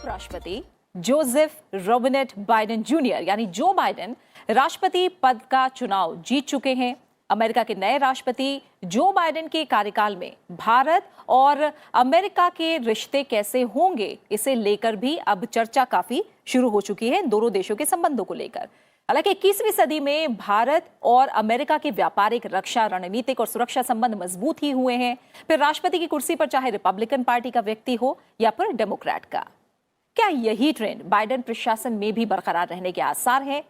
राष्ट्रपति Joseph रोबिनेट Biden junior यानी Joe Biden राष्ट्रपति पद का चुनाव जीत चुके हैं। अमेरिका के नए राष्ट्रपति जो बाइडेन के कार्यकाल में भारत और अमेरिका के रिश्ते कैसे होंगे, इसे लेकर भी अब चर्चा काफी शुरू हो चुकी है दोनों देशों के संबंधों को लेकर। हालांकि 21वीं सदी में भारत और अमेरिका के व्यापारिक, रक्षा, रणनीतिक और सुरक्षा संबंध मजबूत ही हुए हैं। फिर राष्ट्रपति की कुर्सी पर चाहे रिपब्लिकन पार्टी का व्यक्ति हो या फिर डेमोक्रेट का। क्या यही ट्रेंड बाइडेन प्रशासन में भी बरकरार रहने के आसार हैं?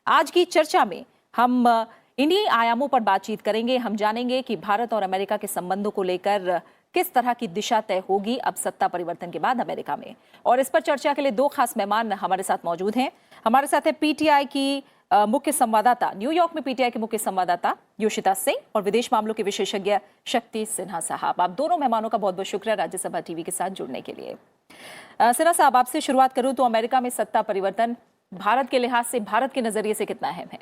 आज की चर्चा में हम इन्हीं आयामों पर बातचीत करेंगे। हम जानेंगे कि भारत और अमेरिका के संबंधों को लेकर किस तरह की दिशा तय होगी अब सत्ता परिवर्तन के बाद अमेरिका में। और इस पर चर्चा के लिए दो खास मेहमान हमारे साथ मौजूद हैं। हमारे साथ है पीटीआई की मुख्य संवाददाता, न्यूयॉर्क में पीटीआई के मुख्य संवाददाता योशिता सिंह और विदेश मामलों के विशेषज्ञ शक्ति सिन्हा साहब। आप दोनों मेहमानों का बहुत बहुत शुक्रिया राज्यसभा टीवी के साथ जुड़ने के लिए। सिन्हा साहब, आपसे शुरुआत करूं तो अमेरिका में सत्ता परिवर्तन भारत के लिहाज से, भारत के नजरिए से कितना अहम है?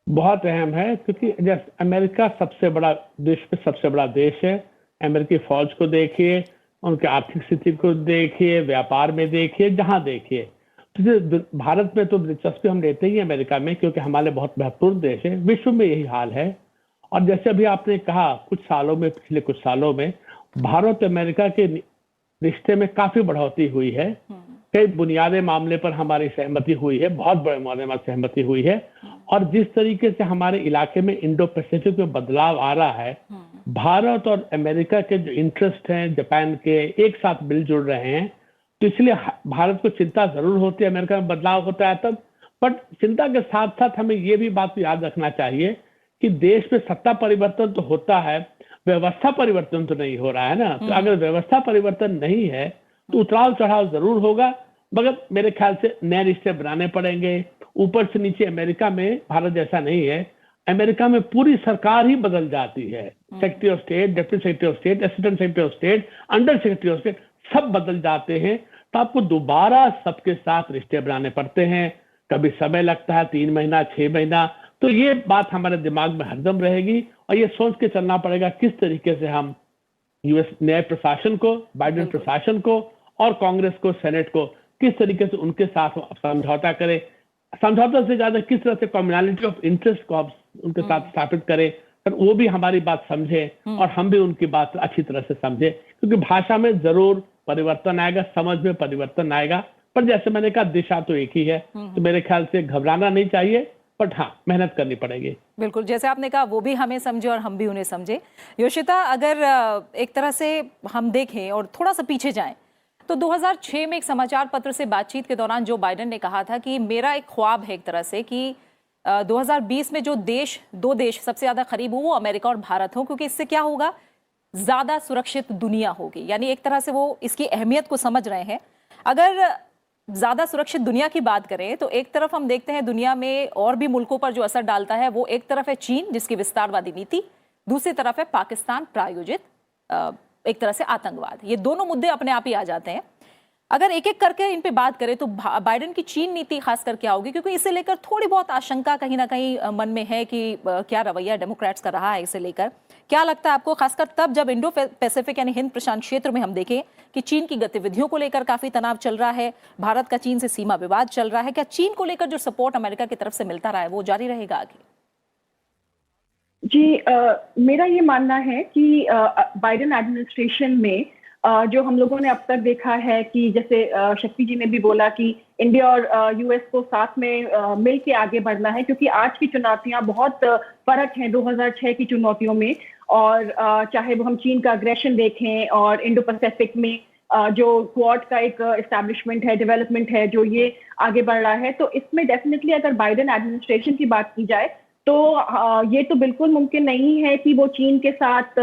बहुत अहम है, क्योंकि अमेरिका सबसे बड़ा देश में सबसे बड़ा देश है। अमेरिकी फौज को देखिए, उनके आर्थिक स्थिति को देखिए, व्यापार में देखिए, जहां देखिए। तो भारत में तो दिलचस्पी हम लेते ही अमेरिका में, क्योंकि हमारे बहुत महत्वपूर्ण देश है। विश्व में यही हाल है। और जैसे अभी आपने कहा, पिछले कुछ सालों में भारत अमेरिका के रिश्ते में काफी बढ़ोतरी हुई है। कई बुनियादी मामले पर हमारी सहमति हुई है, बहुत बड़े मामले में सहमति हुई है। और जिस तरीके से हमारे इलाके में इंडो पैसिफिक में बदलाव आ रहा है, भारत और अमेरिका के जो इंटरेस्ट हैं जापान के एक साथ मिलजुल रहे हैं, तो इसलिए भारत को चिंता जरूर होती है अमेरिका में बदलाव होता है तब। बट चिंता के साथ साथ हमें ये भी बात याद रखना चाहिए कि देश में सत्ता परिवर्तन तो होता है, व्यवस्था परिवर्तन तो नहीं हो रहा है ना। तो अगर व्यवस्था परिवर्तन नहीं है तो उतराव चढ़ाव जरूर होगा, मगर मेरे ख्याल से नए रिश्ते बनाने पड़ेंगे ऊपर से नीचे। अमेरिका में भारत जैसा नहीं है। अमेरिका में पूरी सरकार ही बदल जाती है। Secretary of state, deputy secretary of state, assistant secretary of state, under secretary of state सब बदल जाते हैं। तो आपको दोबारा सबके साथ रिश्ते बनाने पड़ते हैं। कभी समय लगता है 3 महीना, 6 महीना। तो ये बात हमारे दिमाग में हरदम रहेगी और ये सोच के चलना पड़ेगा किस तरीके से हम यूएस नए प्रशासन को, बाइडेन प्रशासन को और कांग्रेस को, सेनेट को किस तरीके से उनके साथ समझौता करें। समझौता से ज्यादा किस तरह से कम्युनलिटी ऑफ इंटरेस्ट को उनके साथ स्थापित करें, पर वो भी हमारी बात समझे और हम भी उनकी बात अच्छी तरह से समझे। क्योंकि भाषा में जरूर परिवर्तन आएगा, समझ में परिवर्तन आएगा, पर जैसे मैंने कहा दिशा तो एक ही है। तो मेरे ख्याल से घबराना नहीं चाहिए, बट हाँ, मेहनत करनी पड़ेगी। बिल्कुल, जैसे आपने कहा वो भी हमें समझे और हम भी उन्हें समझे। योशिता, अगर एक तरह से हम देखें और थोड़ा सा पीछे जाएं तो 2006 में एक समाचार पत्र से बातचीत के दौरान जो बाइडेन ने कहा था कि मेरा एक ख्वाब है एक तरह से कि 2020 में जो दो देश सबसे ज्यादा करीब हो वो अमेरिका और भारत हो, क्योंकि इससे क्या होगा, ज्यादा सुरक्षित दुनिया होगी। यानी एक तरह से वो इसकी अहमियत को समझ रहे हैं। अगर ज्यादा सुरक्षित दुनिया की बात करें तो एक तरफ हम देखते हैं दुनिया में और भी मुल्कों पर जो असर डालता है, वो एक तरफ है चीन जिसकी विस्तारवादी नीति, दूसरी तरफ है पाकिस्तान प्रायोजित एक तरह से आतंकवाद। ये दोनों मुद्दे अपने आप ही आ जाते हैं। अगर एक एक करके इन पे बात करें तो बाइडेन की चीन नीति खासकर क्या होगी, क्योंकि इसे लेकर थोड़ी बहुत आशंका कहीं ना कहीं मन में है कि क्या रवैया डेमोक्रेट्स का रहा है इसे लेकर। क्या लगता है आपको, खासकर तब जब इंडो पैसिफिक यानी हिंद प्रशांत क्षेत्र में हम देखें कि चीन की गतिविधियों को लेकर काफी तनाव चल रहा है, भारत का चीन से सीमा विवाद चल रहा है, क्या चीन को लेकर जो सपोर्ट अमेरिका की तरफ से मिलता रहा है वो जारी रहेगा आगे? जी, मेरा ये मानना है कि बाइडेन एडमिनिस्ट्रेशन में जो हम लोगों ने अब तक देखा है कि जैसे शक्ति जी ने भी बोला कि इंडिया और यूएस को साथ में मिल के आगे बढ़ना है, क्योंकि आज की चुनौतियां बहुत फर्क हैं 2006 की चुनौतियों में। और चाहे वो हम चीन का अग्रेशन देखें और इंडो पैसिफिक में जो क्वाड का एक एस्टैब्लिशमेंट है, डेवलपमेंट है, जो ये आगे बढ़ रहा है, तो इसमें डेफिनेटली अगर बाइडेन एडमिनिस्ट्रेशन की बात की जाए तो ये तो बिल्कुल मुमकिन नहीं है कि वो चीन के साथ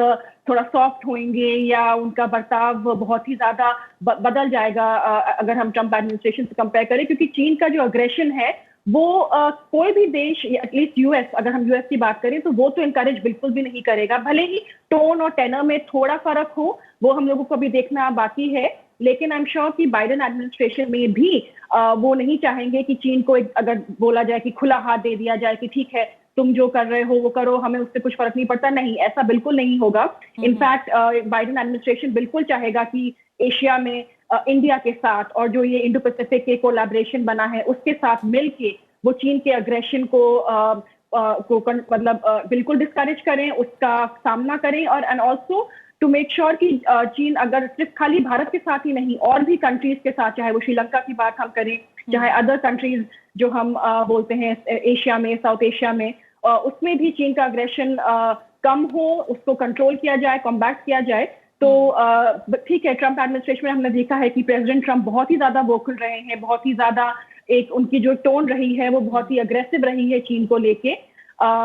थोड़ा सॉफ्ट होंगे या उनका बर्ताव बहुत ही ज्यादा बदल जाएगा अगर हम ट्रंप एडमिनिस्ट्रेशन से कंपेयर करें। क्योंकि चीन का जो अग्रेशन है वो कोई भी देश, एटलीस्ट यूएस, अगर हम यूएस की बात करें तो वो तो इनकरेज बिल्कुल भी नहीं करेगा। भले ही टोन और टेनर में थोड़ा फर्क हो, वो हम लोगों को अभी देखना बाकी है, लेकिन आई एम श्योर कि बाइडेन एडमिनिस्ट्रेशन में भी वो नहीं चाहेंगे कि चीन को अगर बोला जाए कि खुला हाथ दे दिया जाए कि ठीक है तुम जो कर रहे हो वो करो, हमें उससे कुछ फर्क नहीं पड़ता। नहीं, ऐसा बिल्कुल नहीं होगा। इनफैक्ट बाइडेन एडमिनिस्ट्रेशन बिल्कुल चाहेगा कि एशिया में इंडिया के साथ और जो ये इंडो पैसिफिक के कोलैबोरेशन बना है उसके साथ मिलके वो चीन के अग्रेशन को बिल्कुल डिस्करेज करें, उसका सामना करें और and also to make sure कि चीन अगर सिर्फ खाली भारत के साथ ही नहीं और भी कंट्रीज के साथ, चाहे वो श्रीलंका की बात हम करें, चाहे अदर कंट्रीज जो हम बोलते हैं एशिया में, साउथ एशिया में, उसमें भी चीन का अग्रेशन कम हो, उसको कंट्रोल किया जाए, कॉम्बैट किया जाए। तो ठीक है, ट्रंप एडमिनिस्ट्रेशन में हमने देखा है कि प्रेसिडेंट ट्रंप बहुत ही ज्यादा वोकल रहे हैं, बहुत ही ज्यादा एक उनकी जो टोन रही है वो बहुत ही अग्रेसिव रही है चीन को लेके।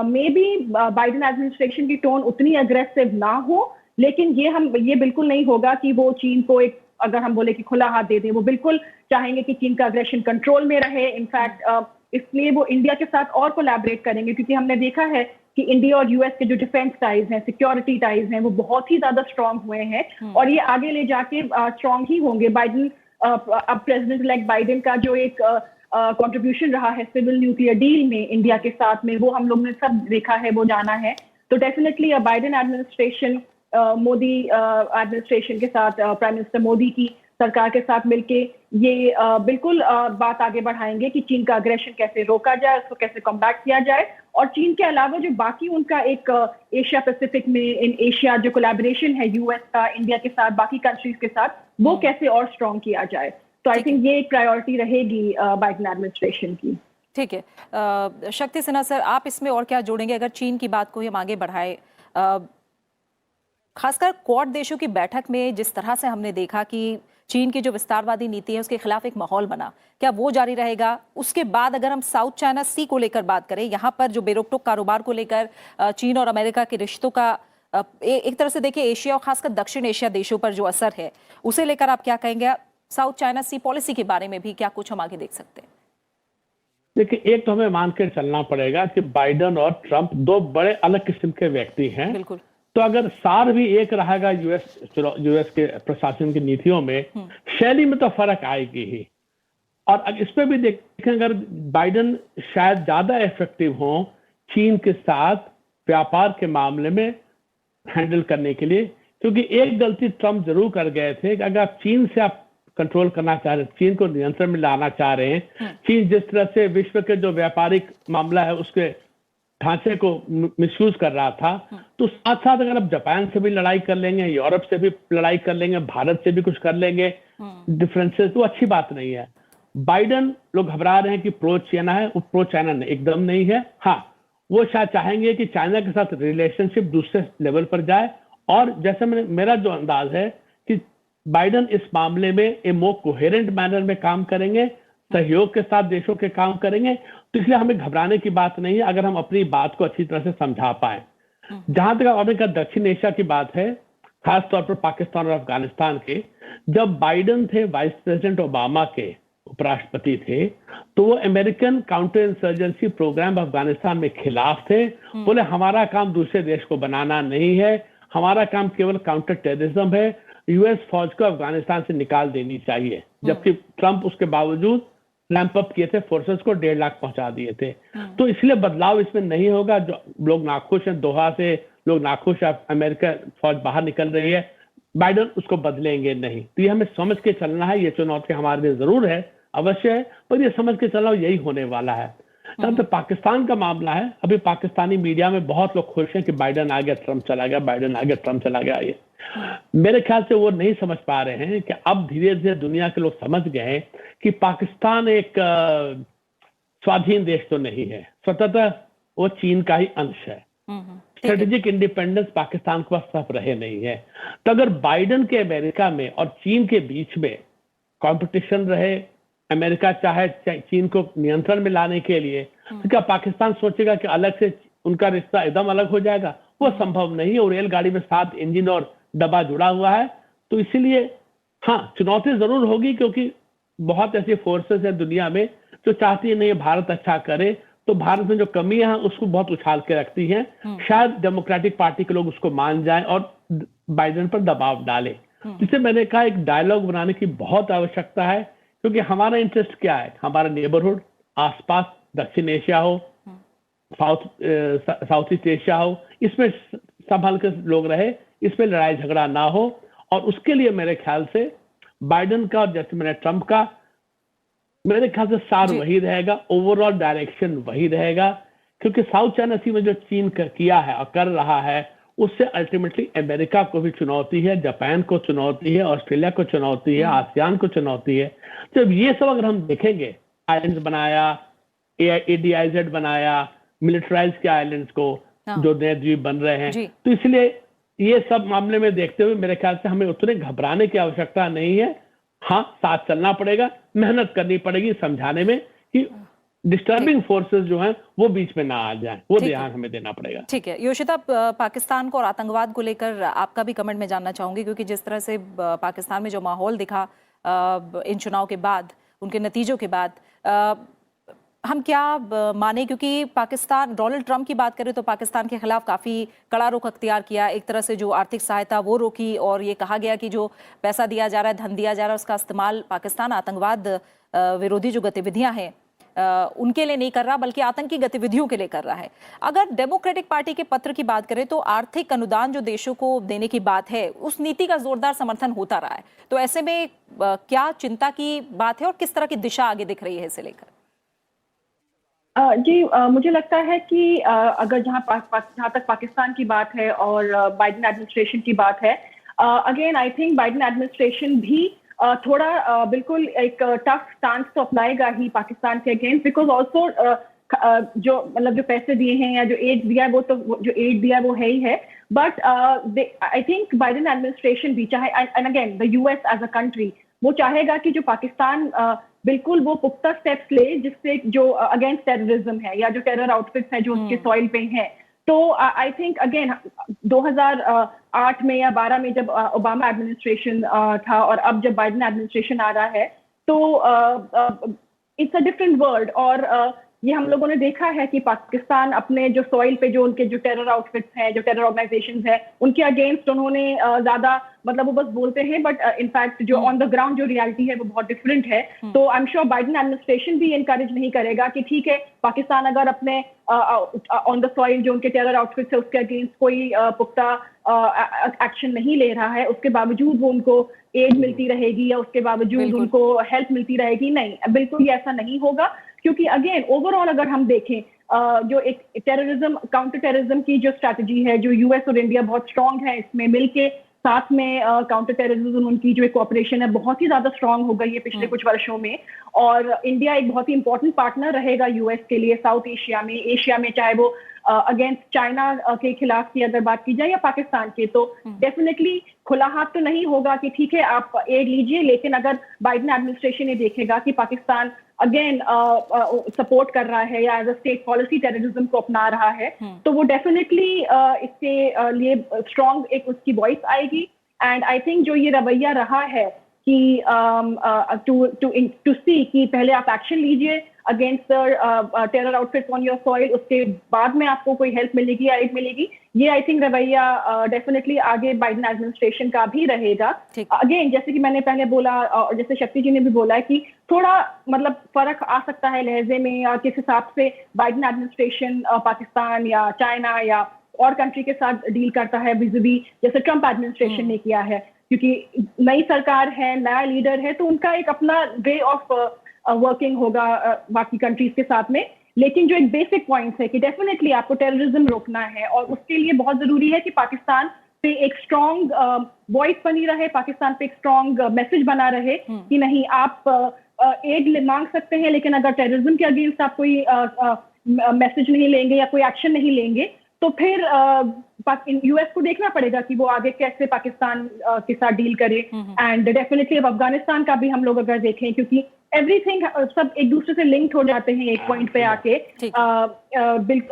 मे बी बाइडेन एडमिनिस्ट्रेशन की टोन उतनी अग्रेसिव ना हो, लेकिन ये बिल्कुल नहीं होगा कि वो चीन को एक, अगर हम बोले कि खुला हाथ दे दें, वो बिल्कुल चाहेंगे कि चीन का अग्रेशन कंट्रोल में रहे। इनफैक्ट इसलिए वो इंडिया के साथ और कोलैबोरेट करेंगे, क्योंकि हमने देखा है कि इंडिया और यूएस के जो डिफेंस टाइज हैं, सिक्योरिटी टाइज हैं, वो बहुत ही ज्यादा स्ट्रांग हुए हैं और ये आगे ले जाके स्ट्रांग ही होंगे। बाइडेन अब प्रेसिडेंट इलेक्ट बाइडेन का जो एक कंट्रीब्यूशन रहा है सिविल न्यूक्लियर डील में इंडिया के साथ में, वो हम लोग ने सब देखा है, वो जाना है। तो definitely Biden administration Modi administration के साथ, प्राइम मिनिस्टर मोदी की सरकार के साथ मिलके ये बिल्कुल बात आगे बढ़ाएंगे कि चीन का अग्रेशन कैसे रोका जाए, उसको कैसे कॉम्बैट किया जाए और चीन के अलावा जो बाकी उनका एक एशिया पैसिफिक में, इन एशिया जो कोलैबोरेशन है यूएस का इंडिया के साथ, बाकी कंट्रीज के साथ, वो कैसे और स्ट्रॉन्ग किया जाए। तो आई थिंक ये एक प्रायोरिटी रहेगी बाइडेन एडमिनिस्ट्रेशन की। ठीक है, शक्ति सिन्हा सर, आप इसमें और क्या जोड़ेंगे अगर चीन की बात को हम आगे बढ़ाए? खासकर क्वाड देशों की बैठक में जिस तरह से हमने देखा कि चीन की जो विस्तारवादी नीति है उसके खिलाफ एक माहौल बना, क्या वो जारी रहेगा? उसके बाद अगर हम साउथ चाइना सी को लेकर बात करें, यहाँ पर जो बेरोकटोक कारोबार को लेकर चीन और अमेरिका के रिश्तों का एक तरह से देखिए एशिया और खासकर दक्षिण एशिया देशों पर जो असर है, उसे लेकर आप क्या कहेंगे? साउथ चाइना सी पॉलिसी के बारे में भी क्या कुछ हम आगे देख सकते हैं? देखिए, एक तो हमें मान कर चलना पड़ेगा कि बाइडेन और ट्रंप दो बड़े अलग किस्म के व्यक्ति हैं। बिल्कुल। तो अगर सार भी एक रहेगा यूएस के प्रशासन की नीतियों में, शैली में तो फर्क आएगी ही। और इस पे भी देखें, अगर बाइडेन शायद ज्यादा इफेक्टिव हो चीन के साथ व्यापार के मामले में हैंडल करने के लिए, क्योंकि एक गलती ट्रंप जरूर कर गए थे कि अगर चीन से आप कंट्रोल करना चाह रहे हैं, चीन को नियंत्रण में लाना चाह रहे हैं, चीन जिस तरह से विश्व के जो व्यापारिक मामला है उसके ढांचे को मिसयूज कर रहा था, तो साथ साथ अगर आप जापान से भी लड़ाई कर लेंगे, यूरोप से भी लड़ाई कर लेंगे, भारत से भी कुछ कर लेंगे डिफरेंसेस, तो अच्छी बात नहीं है। बाइडेन लोग घबरा रहे हैं कि प्रो चाइना है, वो प्रो चाइना एकदम नहीं है। हाँ, वो शायद चाहेंगे कि चाइना के साथ रिलेशनशिप दूसरे लेवल पर जाए, और जैसे मेरा जो अंदाज है कि बाइडेन इस मामले में एक मोर कोहेरेंट मैनर में काम करेंगे, सहयोग के साथ देशों के काम करेंगे। तो इसलिए हमें घबराने की बात नहीं है अगर हम अपनी बात को अच्छी तरह से समझा पाए। जहां तक अमेरिका दक्षिण एशिया की बात है, खासतौर पर पाकिस्तान और अफगानिस्तान के, जब बाइडेन थे वाइस प्रेसिडेंट ओबामा के उपराष्ट्रपति थे, तो वो American counter insurgency programme Afghanistan में खिलाफ थे। बोले हमारा काम दूसरे देश को बनाना नहीं है, हमारा काम केवल काउंटर टेररिज्म है, यूएस फौज को अफगानिस्तान से निकाल देनी चाहिए। जबकि ट्रंप उसके बावजूद रैंप अप किए थे, फोर्सेस को 1.5 लाख पहुंचा दिए थे। तो इसलिए बदलाव इसमें नहीं होगा। जो लोग नाखुश हैं, दोहा से लोग नाखुश है, अमेरिका फौज बाहर निकल रही है, बाइडेन उसको बदलेंगे नहीं। तो ये हमें समझ के चलना है। ये चुनौती हमारे लिए जरूर है, अवश्य है, पर ये समझ के चलना यही होने वाला है। तो पाकिस्तान का मामला है, अभी पाकिस्तानी मीडिया में बहुत लोग खुश हैं कि बाइडेन आ गया, ट्रंप चला गया, बाइडेन आ गया, ट्रंप चला गया। ये मेरे ख्याल से वो नहीं समझ पा रहे हैं कि अब धीरे धीरे दुनिया के लोग समझ गए हैं कि पाकिस्तान एक स्वाधीन देश तो नहीं है, स्वतंत्र वो चीन का ही अंश है। स्ट्रेटेजिक इंडिपेंडेंस पाकिस्तान के पास सब रहे नहीं है। तो अगर बाइडेन के अमेरिका में और चीन के बीच में कंपटीशन रहे, अमेरिका चाहे चीन को नियंत्रण में लाने के लिए, तो क्या पाकिस्तान सोचेगा कि अलग से उनका रिश्ता एकदम अलग हो जाएगा? वो संभव नहीं है। और रेलगाड़ी में 7 इंजन और डब्बा जुड़ा हुआ है। तो इसीलिए हाँ, चुनौती जरूर होगी, क्योंकि बहुत ऐसी फोर्सेस है दुनिया में जो चाहती है नहीं भारत अच्छा करे, तो भारत में जो कमियां हैं उसको बहुत उछाल के रखती हैं। शायद डेमोक्रेटिक पार्टी के लोग उसको मान जाएं और बाइडेन पर दबाव डालें। जिससे मैंने कहा एक डायलॉग बनाने की बहुत आवश्यकता है, क्योंकि हमारा इंटरेस्ट क्या है? हमारा नेबरहुड, आसपास दक्षिण एशिया हो, साउथ ईस्ट एशिया हो, इसमें संभल कर लोग रहे, इसमें लड़ाई झगड़ा ना हो। और उसके लिए मेरे ख्याल से बाइडन का और जैसे मैंने ट्रंप का, मेरे ख्याल से सार वही रहेगा, ओवरऑल डायरेक्शन वही रहेगा, क्योंकि साउथ चाइना सी में जो चीन किया है और कर रहा है उससे अल्टीमेटली अमेरिका को भी चुनौती है, जापान को चुनौती है, ऑस्ट्रेलिया को चुनौती है, आसियान को चुनौती है। जब ये सब अगर हम देखेंगे, आइलैंड्स बनाया, ADIZ बनाया, मिलिटराइज के आइलैंड्स को, जो नए द्वीप बन रहे हैं, तो इसलिए ये सब मामले में देखते हुए मेरे ख्याल से हमें उतने घबराने की आवश्यकता नहीं है। हाँ, साथ चलना पड़ेगा, मेहनत करनी पड़ेगी समझाने में कि डिस्टर्बिंग फोर्सेस जो हैं वो बीच में ना आ जाएं, वो ध्यान हमें देना पड़ेगा। ठीक है योशिता, पाकिस्तान को और आतंकवाद को लेकर आपका भी कमेंट मैं जानना चाहूंगी, क्योंकि जिस तरह से पाकिस्तान में जो माहौल दिखा इन चुनाव के बाद, उनके नतीजों के बाद, हम क्या माने, क्योंकि पाकिस्तान, डोनाल्ड ट्रंप की बात करें तो पाकिस्तान के खिलाफ काफ़ी कड़ा रुख अख्तियार किया। एक तरह से जो आर्थिक सहायता वो रोकी और ये कहा गया कि जो पैसा दिया जा रहा है, धन दिया जा रहा है, उसका इस्तेमाल पाकिस्तान आतंकवाद विरोधी जो गतिविधियां हैं उनके लिए नहीं कर रहा, बल्कि आतंकी गतिविधियों के लिए कर रहा है। अगर डेमोक्रेटिक पार्टी के पत्र की बात करें तो आर्थिक अनुदान जो देशों को देने की बात है, उस नीति का जोरदार समर्थन होता रहा है। तो ऐसे में क्या चिंता की बात है और किस तरह की दिशा आगे दिख रही है इसे लेकर? जी, मुझे लगता है कि अगर जहां तक पाकिस्तान की बात है और बाइडेन एडमिनिस्ट्रेशन की बात है, again I think Biden administration भी थोड़ा बिल्कुल एक टफ स्टांस तो अपनाएगा ही पाकिस्तान के अगेंस्ट, बिकॉज ऑल्सो जो मतलब जो पैसे दिए हैं या जो एड दिया है वो तो जो एड दिया है वो है ही है, but I think Biden administration भी चाहे, and again the US as a country, वो चाहेगा कि जो पाकिस्तान बिल्कुल वो पुख्ता स्टेप्स ले जिससे जो अगेंस्ट टेररिज्म है या जो टेरर आउटफिट्स हैं जो उसके सॉइल पे हैं। तो आई थिंक अगेन 2008 में या 12 में जब ओबामा एडमिनिस्ट्रेशन था और अब जब बाइडेन एडमिनिस्ट्रेशन आ रहा है, तो इट्स अ डिफरेंट वर्ल्ड। और ये हम लोगों ने देखा है कि पाकिस्तान अपने जो सॉइल पे जो उनके जो टेरर आउटफिट्स हैं, जो टेरर ऑर्गेनाइजेशंस हैं, उनके अगेंस्ट उन्होंने ज्यादा मतलब वो बस बोलते हैं, बट इनफैक्ट जो ऑन द ग्राउंड जो रियलिटी है वो बहुत डिफरेंट है। तो I am sure Biden administration भी एनकरेज नहीं करेगा कि ठीक है, पाकिस्तान अगर अपने ऑन द सॉइल जो उनके टेरर आउटफिट्स है उसके अगेंस्ट कोई पुख्ता एक्शन नहीं ले रहा है, उसके बावजूद वो उनको एड मिलती रहेगी या उसके बावजूद उनको हेल्प मिलती रहेगी। नहीं, बिल्कुल ये ऐसा नहीं होगा, क्योंकि अगेन ओवरऑल अगर हम देखें जो एक टेररिज्म, काउंटर टेररिज्म की जो स्ट्रैटेजी है, जो US और इंडिया बहुत स्ट्रांग है इसमें मिलके, साथ में काउंटर टेररिज्म उनकी जो एक कोऑपरेशन है बहुत ही ज्यादा स्ट्रांग हो गई है पिछले कुछ वर्षों में। और इंडिया एक बहुत ही इंपॉर्टेंट पार्टनर रहेगा US के लिए साउथ एशिया में, चाहे वो अगेंस्ट चाइना के खिलाफ की अगर बात की जाए या पाकिस्तान के, तो डेफिनेटली खुला हाथ तो नहीं होगा कि ठीक है आप एड लीजिए, लेकिन अगर बाइडेन एडमिनिस्ट्रेशन ये देखेगा कि पाकिस्तान अगेन सपोर्ट कर रहा है या as a state policy terrorism को अपना रहा है, तो वो डेफिनेटली इसके लिए स्ट्रांग एक उसकी वॉइस आएगी। एंड आई थिंक जो ये रवैया रहा है कि टू सी कि पहले आप एक्शन लीजिए against terror outfits on your soil, उसके बाद में आपको कोई हेल्प मिलेगी या एड मिलेगी, ये आई थिंक रवैया डेफिनेटली आगे बाइडेन एडमिनिस्ट्रेशन का भी रहेगा। अगेन जैसे कि मैंने पहले बोला और जैसे शक्ति जी ने भी बोला कि थोड़ा मतलब फर्क आ सकता है लहजे में या किस हिसाब से बाइडेन एडमिनिस्ट्रेशन पाकिस्तान या चाइना या और कंट्री के साथ डील करता है विज़िबी जैसे ट्रंप एडमिनिस्ट्रेशन ने किया है, क्योंकि नई सरकार है, नया लीडर है, तो उनका एक अपना वे ऑफ वर्किंग होगा बाकी कंट्रीज के साथ में। लेकिन जो एक बेसिक पॉइंट है कि डेफिनेटली आपको टेररिज्म रोकना है और उसके लिए बहुत जरूरी है कि पाकिस्तान पे एक स्ट्रॉन्ग वॉइस बनी रहे, पाकिस्तान पे एक स्ट्रॉन्ग मैसेज बना रहे कि नहीं आप एड मांग सकते हैं, लेकिन अगर टेररिज्म के अगेंस्ट आप कोई मैसेज नहीं लेंगे या कोई एक्शन नहीं लेंगे तो फिर US को देखना पड़ेगा कि वो आगे कैसे पाकिस्तान के साथ डील करे। एंड डेफिनेटली अब अफगानिस्तान का भी हम लोग अगर देखें, क्योंकि एवरीथिंग सब एक दूसरे से लिंक्ड हो जाते हैं एक पॉइंट पे आके,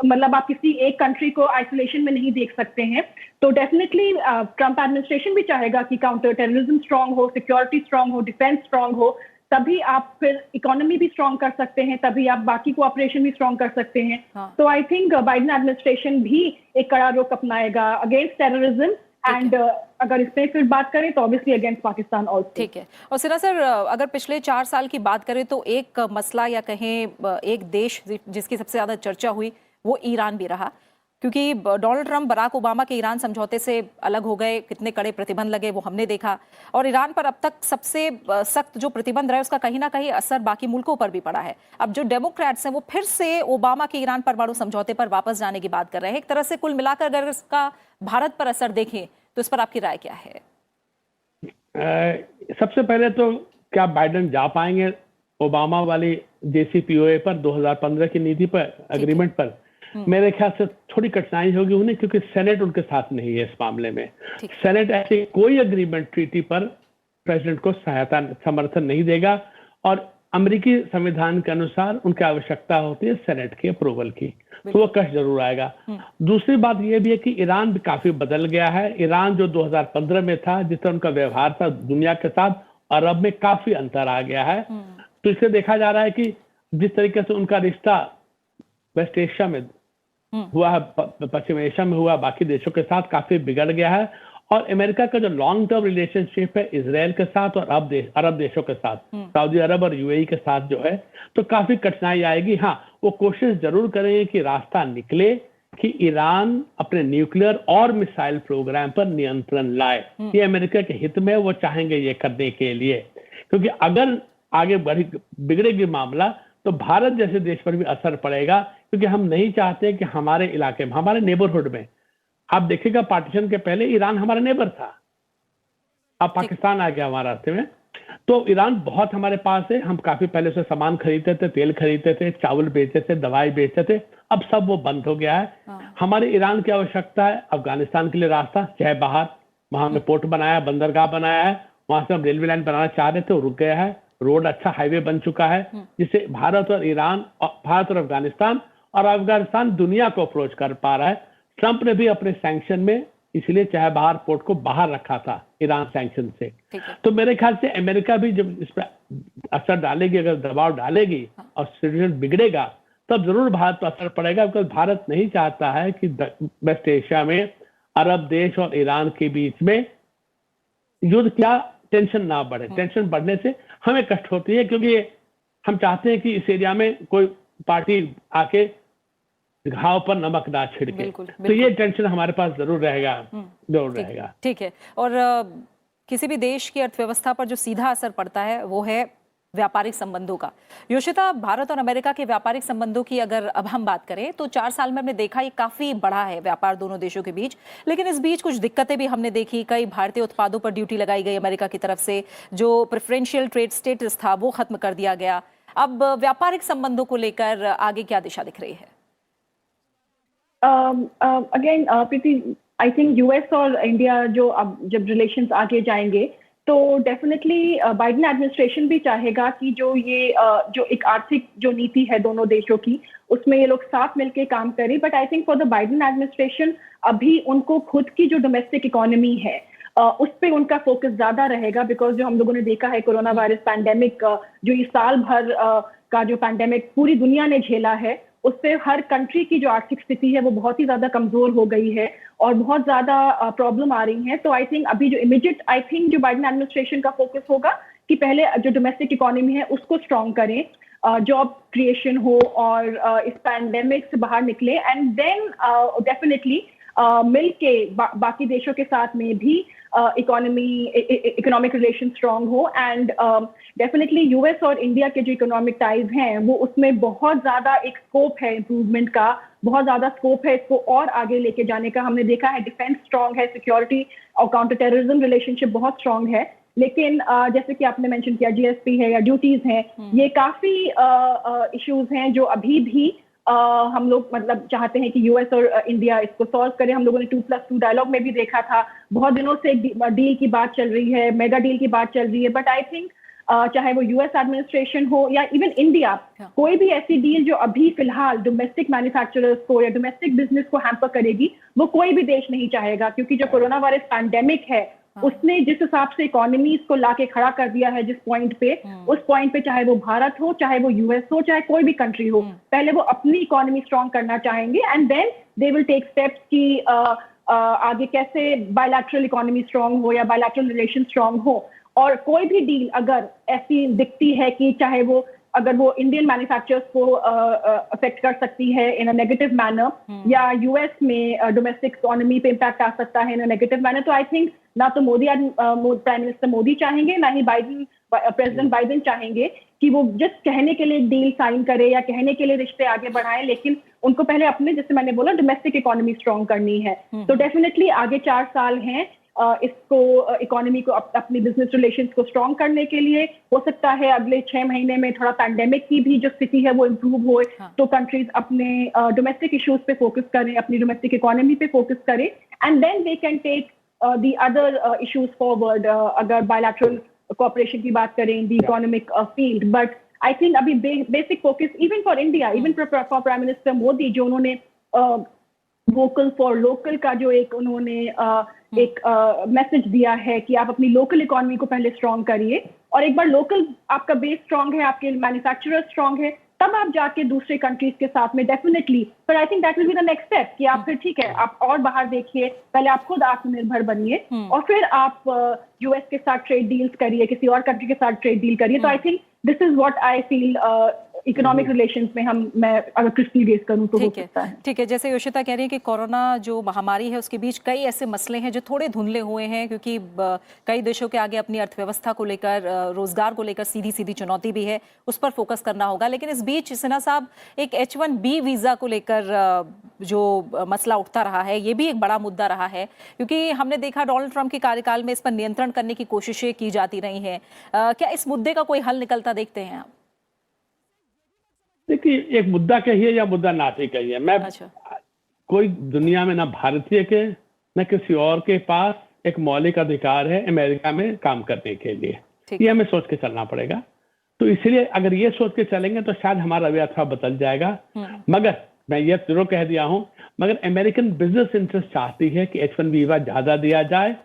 मतलब आप किसी एक कंट्री को आइसोलेशन में नहीं देख सकते हैं। तो डेफिनेटली ट्रंप एडमिनिस्ट्रेशन भी चाहेगा कि काउंटर टेररिज्म स्ट्रांग हो, सिक्योरिटी स्ट्रांग हो, डिफेंस स्ट्रांग हो, तभी आप फिर इकोनॉमी भी स्ट्रांग कर सकते हैं, तभी आप बाकी कोऑपरेशन भी स्ट्रांग कर सकते हैं। तो आई थिंक बाइडेन एडमिनिस्ट्रेशन भी एक कड़ा रुख अपनाएगा अगेंस्ट टेररिज्म एंड अगर इस पे फिर बात करें तो ऑब्वियसली अगेंस्ट पाकिस्तान ऑल्सो। ठीक है। और सिरा सर, अगर पिछले 4 साल की बात करें तो एक मसला या कहें एक देश जिसकी सबसे ज्यादा चर्चा हुई वो ईरान भी रहा, क्योंकि डोनाल्ड ट्रंप बराक ओबामा के ईरान समझौते से अलग हो गए, कितने कड़े प्रतिबंध लगे वो हमने देखा, और ईरान पर अब तक सबसे सख्त जो प्रतिबंध रहे उसका कहीं ना कहीं असर बाकी मुल्कों पर भी पड़ा है। अब जो डेमोक्रेट्स हैं वो फिर से ओबामा के ईरान परमाणु समझौते पर वापस जाने की बात कर रहे हैं। एक तरह से कुल मिलाकर अगर इसका भारत पर असर देखें तो इस पर आपकी राय क्या है? सबसे पहले तो क्या बाइडेन जा पाएंगे ओबामा वाली JCPOA पर, 2015 की नीति पर, एग्रीमेंट पर? मेरे ख्याल से थोड़ी कठिनाई होगी उन्हें, क्योंकि सेनेट उनके साथ नहीं है इस मामले में। सेनेट ऐसे कोई एग्रीमेंट ट्रीटी पर प्रेसिडेंट को समर्थन नहीं देगा, और अमेरिकी संविधान के अनुसार उनकी आवश्यकता होती है सेनेट की अप्रूवल की, तो वो कष्ट जरूर आएगा। दूसरी बात यह भी है कि ईरान भी काफी बदल गया है। ईरान जो 2015 में था, जिस तरह उनका व्यवहार था दुनिया के साथ, अरब में काफी अंतर आ गया है। तो इससे देखा जा रहा है कि जिस तरीके से उनका रिश्ता वेस्ट एशिया में हुआ है, पश्चिम एशिया में हुआ, बाकी देशों के साथ काफी बिगड़ गया है। और अमेरिका का जो लॉन्ग टर्म रिलेशनशिप है इजराइल के साथ और अरब देशों के साथ, सऊदी अरब और UAE के साथ जो है, तो काफी कठिनाई आएगी। हाँ, वो कोशिश जरूर करेंगे कि रास्ता निकले कि ईरान अपने न्यूक्लियर और मिसाइल प्रोग्राम पर नियंत्रण लाए। ये अमेरिका के हित में, वो चाहेंगे ये करने के लिए, क्योंकि अगर आगे बिगड़ेगी मामला तो भारत जैसे देश पर भी असर पड़ेगा, क्योंकि हम नहीं चाहते कि हमारे इलाके में, हमारे नेबरहुड में, आप देखिएगा पार्टीशन के पहले ईरान हमारा नेबर था, अब पाकिस्तान आ गया हमारे रास्ते में। तो ईरान बहुत हमारे पास है, हम काफी पहले से सामान खरीदते थे, तेल खरीदते थे, चावल बेचते थे, दवाई बेचते थे, अब सब वो बंद हो गया है। हमारे ईरान की आवश्यकता है अफगानिस्तान के लिए रास्ता, चाहे बाहर, वहां हमने पोर्ट बनाया, बंदरगाह बनाया है, वहां से हम रेलवे लाइन बनाना चाह रहे थे, वो रुक गया है। रोड अच्छा हाईवे बन चुका है, जिससे भारत और ईरान, भारत और अफगानिस्तान दुनिया को अप्रोच कर पा रहा है। ट्रंप ने भी अपने सैंक्शन में इसलिए चाहे बाहर पोर्ट को बाहर रखा था ईरान सैंक्शन से। तो मेरे ख्याल से अमेरिका भी जब इस पर असर डालेगी, अगर दबाव डालेगी और सिचुएशन बिगड़ेगा, तब जरूर भारत पर असर पड़ेगा, बिकॉज भारत नहीं चाहता है कि वेस्ट एशिया में अरब देश और ईरान के बीच में युद्ध क्या टेंशन ना बढ़े। टेंशन बढ़ने से हमें कष्ट होती है, क्योंकि हम चाहते हैं कि इस एरिया में कोई पार्टी आके घाव पर नमक ना छिड़के। तो ये टेंशन हमारे पास जरूर रहेगा। ठीक है। और किसी भी देश की अर्थव्यवस्था पर जो सीधा असर पड़ता है वो है व्यापारिक संबंधों का। योशिता, भारत और अमेरिका के व्यापारिक संबंधों की अगर अब हम बात करें तो 4 साल में हमने देखा ये काफी बढ़ा है व्यापार दोनों देशों के बीच, लेकिन इस बीच कुछ दिक्कतें भी हमने देखी। कई भारतीय उत्पादों पर ड्यूटी लगाई गई अमेरिका की तरफ से, जो प्रेफरेंशियल ट्रेड स्टेटस था वो खत्म कर दिया गया। अब व्यापारिक संबंधों को लेकर आगे क्या दिशा दिख रही है? Again Preeti, I think US और इंडिया जो अब जब रिलेशंस आगे जाएंगे तो डेफिनेटली बाइडेन एडमिनिस्ट्रेशन भी चाहेगा कि जो ये जो एक आर्थिक जो नीति है दोनों देशों की, उसमें ये लोग साथ मिलकर काम करें। But I think for the Biden administration अभी उनको खुद की जो डोमेस्टिक इकोनॉमी है उस पर उनका फोकस ज्यादा रहेगा, बिकॉज जो हम लोगों ने देखा है कोरोना वायरस पैंडेमिक, जो ये साल भर का जो पैंडेमिक पूरी दुनिया ने झेला है, उससे हर कंट्री की जो आर्थिक स्थिति है वो बहुत ही ज्यादा कमजोर हो गई है और बहुत ज्यादा प्रॉब्लम आ रही है। तो आई थिंक अभी जो इमीडिएट जो बाइडेन एडमिनिस्ट्रेशन का फोकस होगा कि पहले जो डोमेस्टिक इकोनॉमी है उसको स्ट्रॉन्ग करें, जॉब क्रिएशन हो और इस पैंडेमिक से बाहर निकले, एंड देन डेफिनेटली मिल के बाकी देशों के साथ में भी इकोनॉमिक रिलेशन स्ट्रॉन्ग हो। एंड डेफिनेटली US और इंडिया के जो इकोनॉमिक टाइज हैं वो उसमें बहुत ज्यादा एक स्कोप है इम्प्रूवमेंट का, बहुत ज्यादा स्कोप है इसको और आगे लेके जाने का। हमने देखा है डिफेंस स्ट्रॉन्ग है, सिक्योरिटी और काउंटर टेररिज्म रिलेशनशिप बहुत स्ट्रॉन्ग है, लेकिन जैसे कि आपने मेंशन किया GSP है या ड्यूटीज हैं, ये काफी इश्यूज हैं जो अभी भी हम लोग मतलब चाहते हैं कि US और इंडिया इसको सॉल्व करें। हम लोगों ने 2+2 डायलॉग में भी देखा था, बहुत दिनों से डील की बात चल रही है, मेगा डील की बात चल रही है। बट आई थिंक चाहे वो US एडमिनिस्ट्रेशन हो या इवन इंडिया, कोई भी ऐसी डील जो अभी फिलहाल डोमेस्टिक मैन्युफैक्चरर्स को या डोमेस्टिक बिजनेस को हैम्पर करेगी, वो कोई भी देश नहीं चाहेगा, क्योंकि जो कोरोना वायरस पैंडेमिक है उसने जिस हिसाब से इकोनॉमीज को लाके खड़ा कर दिया है जिस पॉइंट पे, उस पॉइंट पे चाहे वो भारत हो, चाहे वो US हो, चाहे कोई भी कंट्री हो, पहले वो अपनी इकोनॉमी स्ट्रॉन्ग करना चाहेंगे and then they will take steps कि आगे कैसे बायलैटरल इकोनॉमी स्ट्रॉन्ग हो या बायलैटरल रिलेशन स्ट्रॉन्ग हो। और कोई भी डील अगर ऐसी दिखती है कि चाहे वो अगर वो इंडियन मैन्युफैक्चरर्स को अफेक्ट कर सकती है इन अ नेगेटिव मैनर, या यूएस में डोमेस्टिक इकोनॉमी पे इम्पैक्ट आ सकता है इन अ नेगेटिव मैनर, तो आई थिंक ना तो मोदी प्राइम मिनिस्टर मोदी चाहेंगे, ना ही प्रेसिडेंट बाइडेन चाहेंगे कि वो जस्ट कहने के लिए डील साइन करे या कहने के लिए रिश्ते आगे बढ़ाएं, लेकिन उनको पहले अपने, जैसे मैंने बोला, डोमेस्टिक इकोनॉमी स्ट्रॉन्ग करनी है। तो डेफिनेटली आगे 4 साल हैं इसको, इकोनॉमी को, अपनी बिजनेस रिलेशंस को स्ट्रॉन्ग करने के लिए। हो सकता है अगले 6 महीने में थोड़ा पैंडेमिक की भी जो स्थिति है वो इम्प्रूव हो, तो कंट्रीज अपने डोमेस्टिक इश्यूज पे फोकस करें, अपनी डोमेस्टिक इकोनॉमी पे फोकस करें, and then they can take the other issues forward, अगर बायलैटरल कोऑपरेशन की बात करें, the economic field. But I think अभी basic focus even for India, even for prime minister Modi, जो उन्होंने वोकल फॉर लोकल का जो एक उन्होंने एक मैसेज दिया है कि आप अपनी लोकल इकोनॉमी को पहले स्ट्रॉन्ग करिए, और एक बार लोकल आपका बेस स्ट्रॉन्ग है, आपके मैन्युफैक्चरर स्ट्रॉन्ग है, तब आप जाके दूसरे कंट्रीज के साथ में डेफिनेटली, पर I think that will be the next step कि आप फिर ठीक है, आप और बाहर देखिए, पहले आप खुद आत्मनिर्भर बनिए और फिर आप यूएस के साथ ट्रेड डील्स करिए, किसी और कंट्री के साथ ट्रेड डील करिए। तो I think this is what I feel economic relations में मैं अगर क्रिस्टल गेज करूं तो हो सकता है। ठीक है, जैसे योशिता कह रही है कि कोरोना जो महामारी है उसके बीच कई ऐसे मसले हैं जो थोड़े धुंधले हुए हैं, क्योंकि कई देशों के आगे अपनी अर्थव्यवस्था को लेकर, रोजगार को लेकर सीधी सीधी चुनौती भी है, उस पर फोकस करना होगा। लेकिन इस बीच सिन्हा साहब, एक H1B वीजा को लेकर जो मसला उठता रहा है, ये भी एक बड़ा मुद्दा रहा है, क्योंकि हमने देखा डोनाल्ड ट्रंप के कार्यकाल में इस पर नियंत्रण करने की कोशिशें की जाती रही हैं। क्या इस मुद्दे का कोई हल निकलता देखते हैं आप? देखिए, एक मुद्दा कहिए या मुद्दा नाते कहिए, मैं कोई दुनिया में ना भारतीय के न किसी और के पास एक मौलिक अधिकार है अमेरिका में काम करने के लिए, ये हमें सोच के चलना पड़ेगा। तो इसलिए अगर ये सोच के चलेंगे तो शायद हमारा रवैया थोड़ा बदल जाएगा। मगर मैं ये जरूर कह दिया हूं, मगर अमेरिकन बिजनेस इंटरेस्ट चाहती है कि H1B वीजा ज्यादा दिया जाए,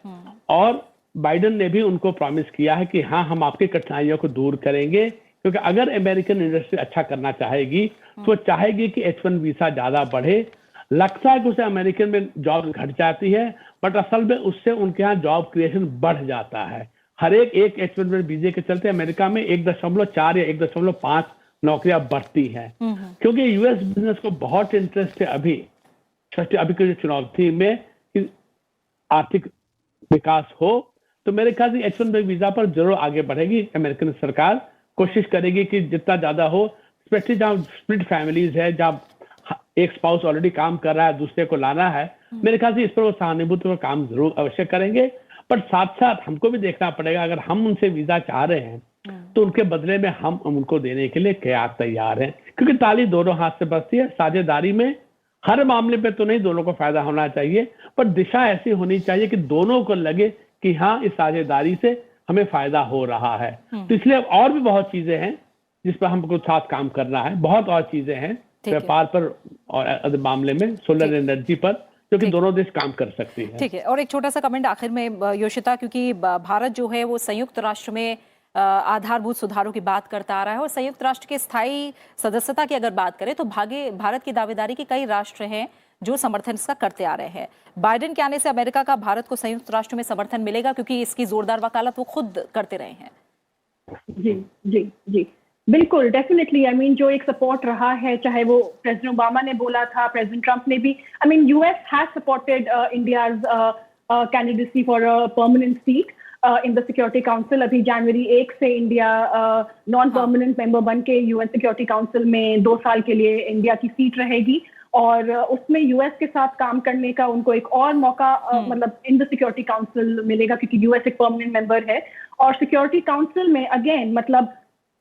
और बाइडेन ने भी उनको प्रॉमिस किया है कि हाँ, हम आपकी कठिनाइयों को दूर करेंगे, क्योंकि अगर अमेरिकन इंडस्ट्री अच्छा करना चाहेगी तो चाहेगी कि H1 वीजा ज्यादा बढ़े। लगता है कि उसे अमेरिकन में जॉब घट जाती है, बट असल में उससे उनके यहाँ जॉब क्रिएशन बढ़ जाता है। हर एक H1 वीजे के चलते अमेरिका में 1.4 या 1.5 नौकरियां बढ़ती हैं, क्योंकि यूएस बिजनेस को बहुत इंटरेस्ट है अभी की चुनौती में कि आर्थिक विकास हो। तो मेरे ख्याल से H1B वीजा पर जरूर आगे बढ़ेगी अमेरिकन सरकार, कोशिश करेगी कि जितना ज्यादा हो, स्पेशली जहाँ स्प्लिट फैमिलीज है, जहाँ एक स्पाउस ऑलरेडी काम कर रहा है, दूसरे को लाना है, मेरे ख्याल से इस पर वो सहानुभूति पर काम जरूर अवश्य करेंगे। पर साथ साथ हमको भी देखना पड़ेगा, अगर हम उनसे वीजा चाह रहे हैं तो उनके बदले में हम उनको देने के लिए क्या तैयार हैं, क्योंकि ताली दोनों हाथ से बजती है। साझेदारी में हर मामले पे तो नहीं दोनों को फायदा होना चाहिए, पर दिशा ऐसी होनी चाहिए कि दोनों को लगे कि हाँ, इस साझेदारी से हमें फायदा हो रहा है। तो इसलिए और भी बहुत चीजें हैं जिस पर हमको साथ काम करना है, बहुत और चीजें हैं व्यापार पर और मामले में, सोलर एनर्जी पर, जो कि दोनों देश काम कर सकती है। ठीक है, और एक छोटा सा कमेंट आखिर में योशिता, क्योंकि भारत जो है वो संयुक्त राष्ट्र में आधारभूत सुधारों की बात करता आ रहा है, और संयुक्त राष्ट्र के स्थायी सदस्यता की अगर बात करें तो भारत की दावेदारी के कई राष्ट्र हैं जो समर्थन इसका करते आ रहे हैं। बाइडेन के आने से अमेरिका का भारत को संयुक्त राष्ट्र में समर्थन मिलेगा, क्योंकि इसकी जोरदार वकालत वो खुद करते रहे हैं। जी जी जी, बिल्कुल, डेफिनेटली। आई मीन, जो एक सपोर्ट रहा है, चाहे वो प्रेसिडेंट ओबामा ने बोला था, प्रेसिडेंट ट्रंप ने भी, I mean, US has supported India's candidacy for a permanent seat in the security council. अभी जनवरी 1 से इंडिया नॉन परमानेंट मेंबर बन के यूएन सिक्योरिटी काउंसिल में 2 साल के लिए इंडिया की सीट रहेगी, और उसमें यूएस के साथ काम करने का उनको एक और मौका मतलब इन द सिक्योरिटी काउंसिल मिलेगा, क्योंकि यूएस एक परमानेंट मेंबर है। और सिक्योरिटी काउंसिल में अगेन, मतलब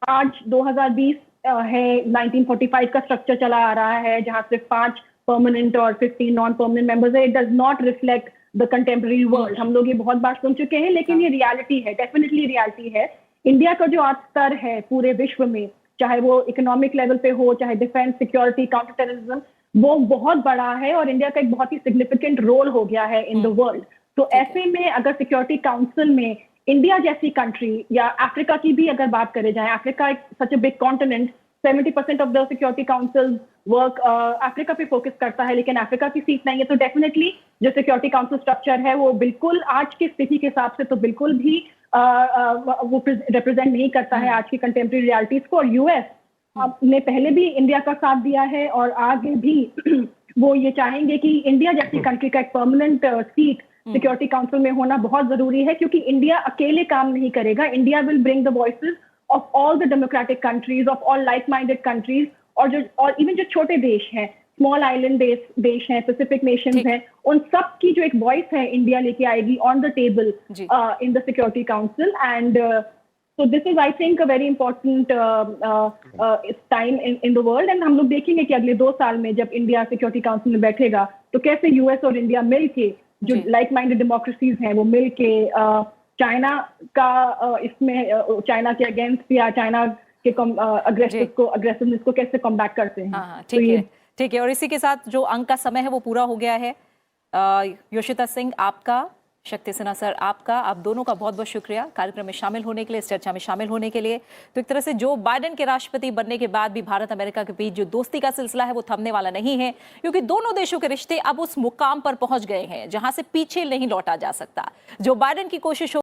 आज 2020 है, 1945 का स्ट्रक्चर चला आ रहा है, जहां सिर्फ 5 परमानेंट और 15 नॉन परमानेंट मेंबर्स है। It does not reflect the contemporary world. हम लोग ये बहुत बार सुन चुके हैं, लेकिन ये रियलिटी है, डेफिनेटली रियलिटी है। इंडिया का जो आज स्तर है पूरे विश्व में, चाहे वो इकोनॉमिक लेवल पे हो, चाहे डिफेंस, सिक्योरिटी, काउंटर टेररिज्म, वो बहुत बड़ा है, और इंडिया का एक बहुत ही सिग्निफिकेंट रोल हो गया है इन द वर्ल्ड। तो ऐसे में अगर सिक्योरिटी काउंसिल में इंडिया जैसी कंट्री, या अफ्रीका की भी अगर बात करे जाए, अफ्रीका एक such a big continent, 70% of the security council work Africa पे फोकस करता है, लेकिन अफ्रीका की सीट नहीं है। तो डेफिनेटली जो सिक्योरिटी काउंसिल स्ट्रक्चर है वो बिल्कुल आज की स्थिति के हिसाब से तो बिल्कुल भी वो रिप्रेजेंट नहीं करता है आज की कंटेम्प्रेरी रियलिटीज को। और यूएस ने पहले भी इंडिया का साथ दिया है और आगे भी वो ये चाहेंगे कि इंडिया जैसी कंट्री का एक परमानेंट सीट सिक्योरिटी काउंसिल में होना बहुत जरूरी है, क्योंकि इंडिया अकेले काम नहीं करेगा। India will bring the voices of all the democratic countries, of all like minded countries, और इवन जो छोटे देश हैं, स्मॉल आइलैंड देश हैं, पैसिफिक नेशंस हैं, उन सब की जो एक वॉइस है इंडिया लेके आएगी on the table in the security council. And so this is I think a very important time in the world, and हम लोग देखेंगे कि अगले 2 साल में जब इंडिया सिक्योरिटी काउंसिल में बैठेगा तो कैसे यूएस और इंडिया मिलके, जो लाइक माइंडेड डेमोक्रेसीज हैं, वो मिलके चाइना का इसमें चाइना के अगेंस्ट या चाइना के अग्रेसिवनेस को कैसे कॉम्बैट करते हैं। हाँ, ठीक है। और इसी के साथ जो अंक का समय है वो पूरा हो गया है। योशिता सिंह आपका, शक्ति सिन्हा सर आपका, आप दोनों का बहुत बहुत शुक्रिया कार्यक्रम में शामिल होने के लिए, इस चर्चा में शामिल होने के लिए। तो एक तरह से जो बाइडेन के राष्ट्रपति बनने के बाद भी भारत अमेरिका के बीच जो दोस्ती का सिलसिला है वो थमने वाला नहीं है, क्योंकि दोनों देशों के रिश्ते अब उस मुकाम पर पहुंच गए हैं जहां से पीछे नहीं लौटा जा सकता। जो बाइडेन की कोशिश